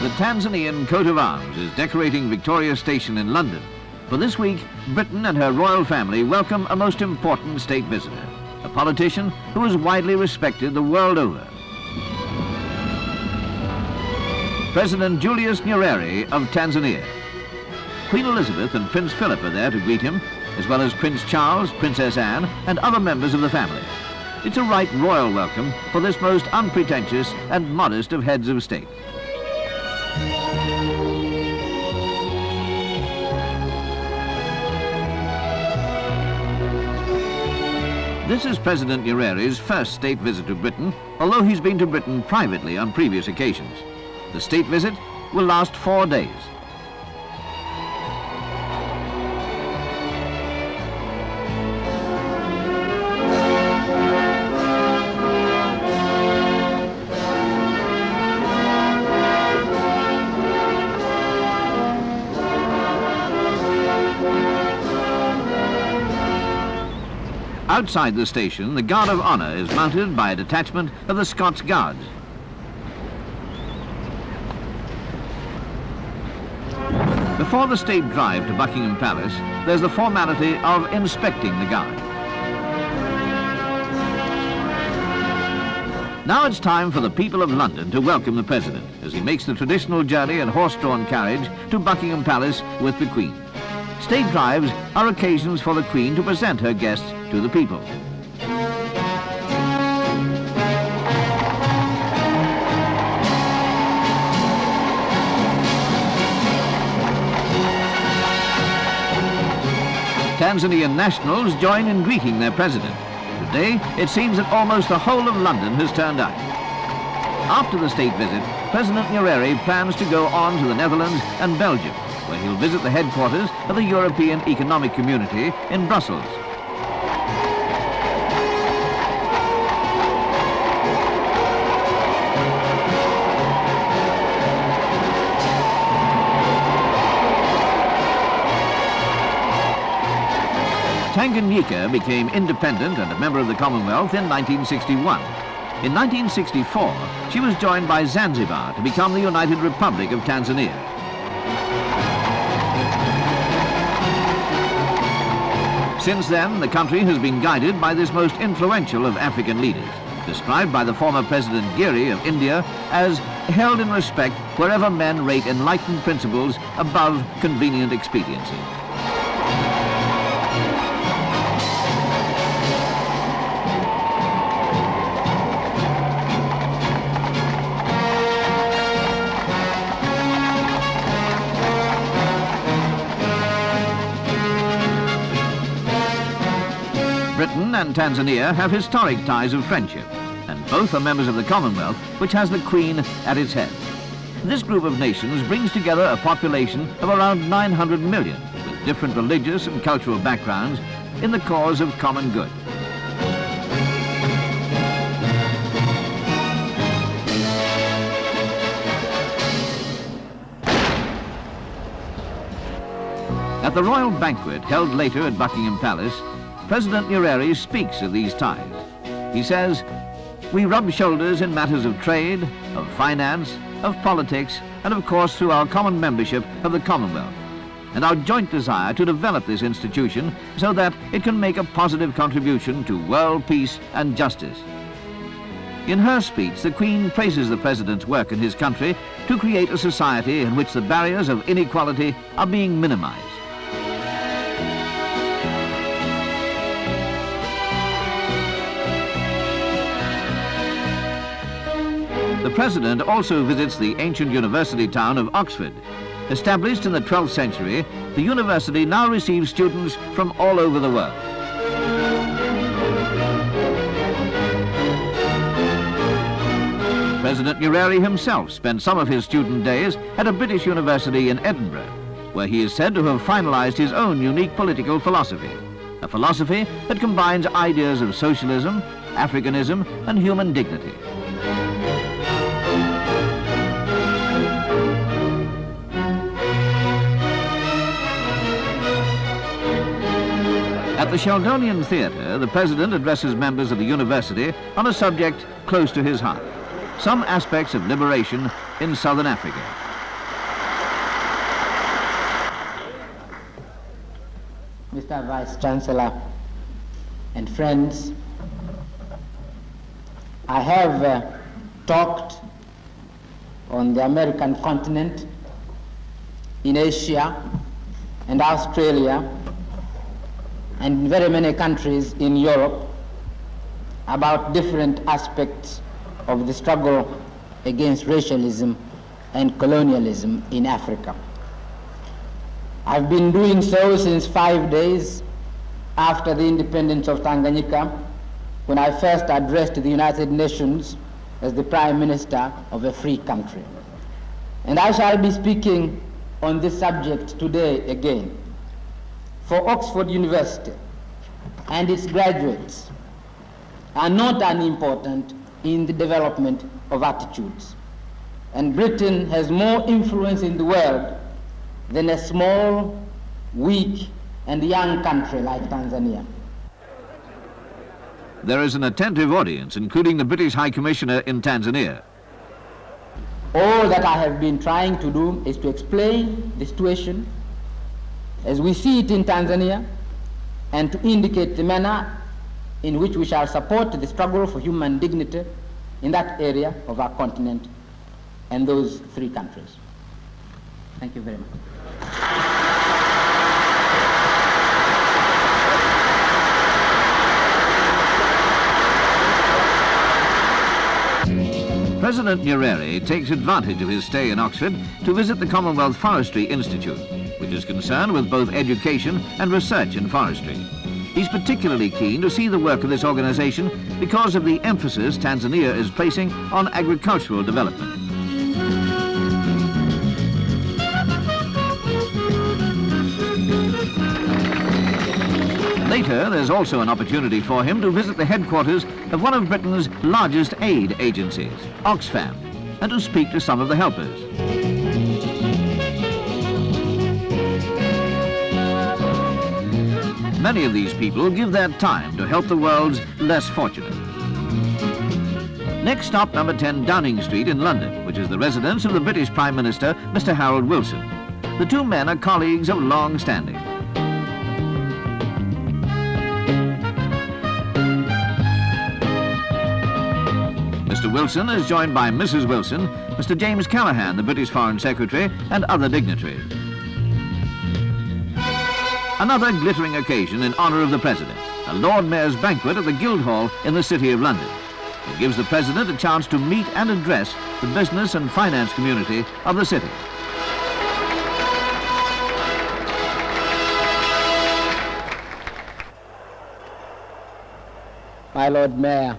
The Tanzanian coat of arms is decorating Victoria Station in London. For this week, Britain and her royal family welcome a most important state visitor, a politician who is widely respected the world over. President Julius Nyerere of Tanzania. Queen Elizabeth and Prince Philip are there to greet him, as well as Prince Charles, Princess Anne, and other members of the family. It's a right royal welcome for this most unpretentious and modest of heads of state. This is President Nyerere's first state visit to Britain, although he's been to Britain privately on previous occasions. The state visit will last 4 days. Outside the station, the Guard of Honour is mounted by a detachment of the Scots Guards. Before the state drive to Buckingham Palace, there's the formality of inspecting the guard. Now it's time for the people of London to welcome the President as he makes the traditional journey in horse-drawn carriage to Buckingham Palace with the Queen. State drives are occasions for the Queen to present her guests to the people. Tanzanian nationals join in greeting their president. Today, it seems that almost the whole of London has turned out. After the state visit, President Nyerere plans to go on to the Netherlands and Belgium, where he'll visit the headquarters of the European Economic Community in Brussels. Tanganyika became independent and a member of the Commonwealth in 1961. In 1964, she was joined by Zanzibar to become the United Republic of Tanzania. Since then, the country has been guided by this most influential of African leaders, described by the former President Nyerere of India as held in respect wherever men rate enlightened principles above convenient expediency. Britain and Tanzania have historic ties of friendship, and both are members of the Commonwealth, which has the Queen at its head. This group of nations brings together a population of around 900 million, with different religious and cultural backgrounds, in the cause of common good. At the royal banquet held later at Buckingham Palace, President Nyerere speaks of these ties. He says, "We rub shoulders in matters of trade, of finance, of politics, and of course through our common membership of the Commonwealth, and our joint desire to develop this institution so that it can make a positive contribution to world peace and justice." In her speech, the Queen praises the President's work in his country to create a society in which the barriers of inequality are being minimized. The President also visits the ancient university town of Oxford. Established in the 12th century, the university now receives students from all over the world. President Nyerere himself spent some of his student days at a British university in Edinburgh, where he is said to have finalized his own unique political philosophy, a philosophy that combines ideas of socialism, Africanism, and human dignity. At the Sheldonian Theatre, the President addresses members of the university on a subject close to his heart, some aspects of liberation in southern Africa. Mr. Vice Chancellor and friends, I have talked on the American continent, in Asia and Australia, and in very many countries in Europe about different aspects of the struggle against racialism and colonialism in Africa. I've been doing so since 5 days after the independence of Tanganyika, when I first addressed the United Nations as the Prime Minister of a free country. And I shall be speaking on this subject today again. For Oxford University and its graduates are not unimportant in the development of attitudes. And Britain has more influence in the world than a small, weak, and young country like Tanzania. There is an attentive audience, including the British High Commissioner in Tanzania. All that I have been trying to do is to explain the situation as we see it in Tanzania and to indicate the manner in which we shall support the struggle for human dignity in that area of our continent and those three countries. Thank you very much. President Nyerere takes advantage of his stay in Oxford to visit the Commonwealth Forestry Institute, which is concerned with both education and research in forestry. He's particularly keen to see the work of this organization because of the emphasis Tanzania is placing on agricultural development. Later, there's also an opportunity for him to visit the headquarters of one of Britain's largest aid agencies, Oxfam, and to speak to some of the helpers. Many of these people give their time to help the world's less fortunate. Next stop, number 10 Downing Street in London, which is the residence of the British Prime Minister, Mr. Harold Wilson. The two men are colleagues of long standing. Mr. Wilson is joined by Mrs. Wilson, Mr. James Callaghan, the British Foreign Secretary, and other dignitaries. Another glittering occasion in honour of the President, a Lord Mayor's banquet at the Guildhall in the City of London. It gives the President a chance to meet and address the business and finance community of the city. My Lord Mayor,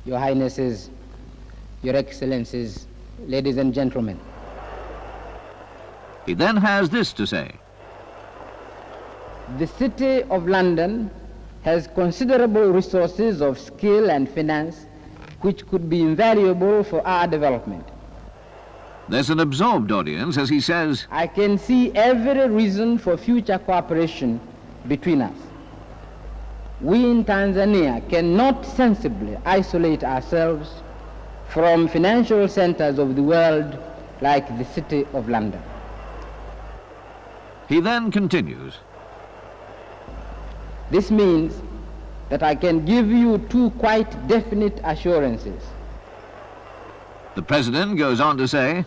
Your Highnesses, Your Excellencies, ladies and gentlemen. He then has this to say. The City of London has considerable resources of skill and finance which could be invaluable for our development. There's an absorbed audience as he says, I can see every reason for future cooperation between us. We in Tanzania cannot sensibly isolate ourselves from financial centers of the world like the City of London. He then continues. This means that I can give you two quite definite assurances. The President goes on to say,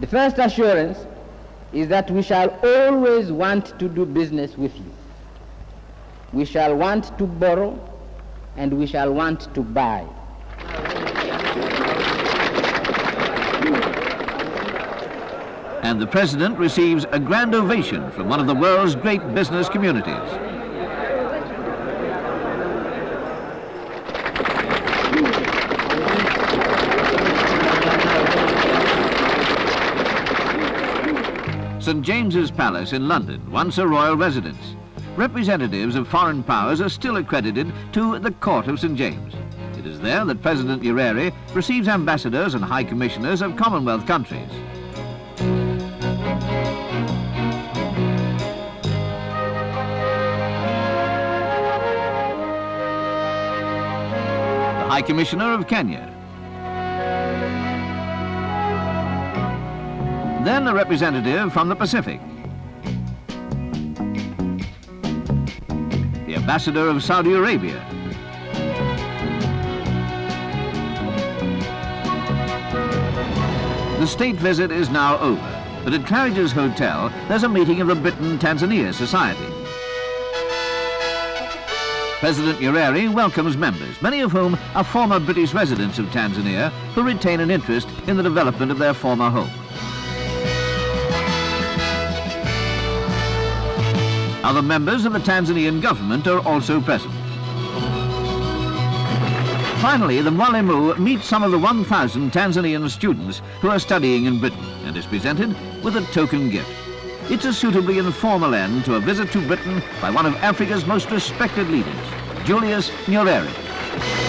the first assurance is that we shall always want to do business with you. We shall want to borrow and we shall want to buy. And the President receives a grand ovation from one of the world's great business communities. St. James's Palace in London, once a royal residence. Representatives of foreign powers are still accredited to the Court of St. James. It is there that President Nyerere receives ambassadors and high commissioners of Commonwealth countries. The High Commissioner of Kenya. Then a representative from the Pacific. ambassador of Saudi Arabia. The state visit is now over, but at Claridge's Hotel, there's a meeting of the Britain-Tanzania Society. President Nyerere welcomes members, many of whom are former British residents of Tanzania who retain an interest in the development of their former home. Other members of the Tanzanian government are also present. Finally, the Mwalimu meets some of the 1,000 Tanzanian students who are studying in Britain and is presented with a token gift. It's a suitably informal end to a visit to Britain by one of Africa's most respected leaders, Julius Nyerere.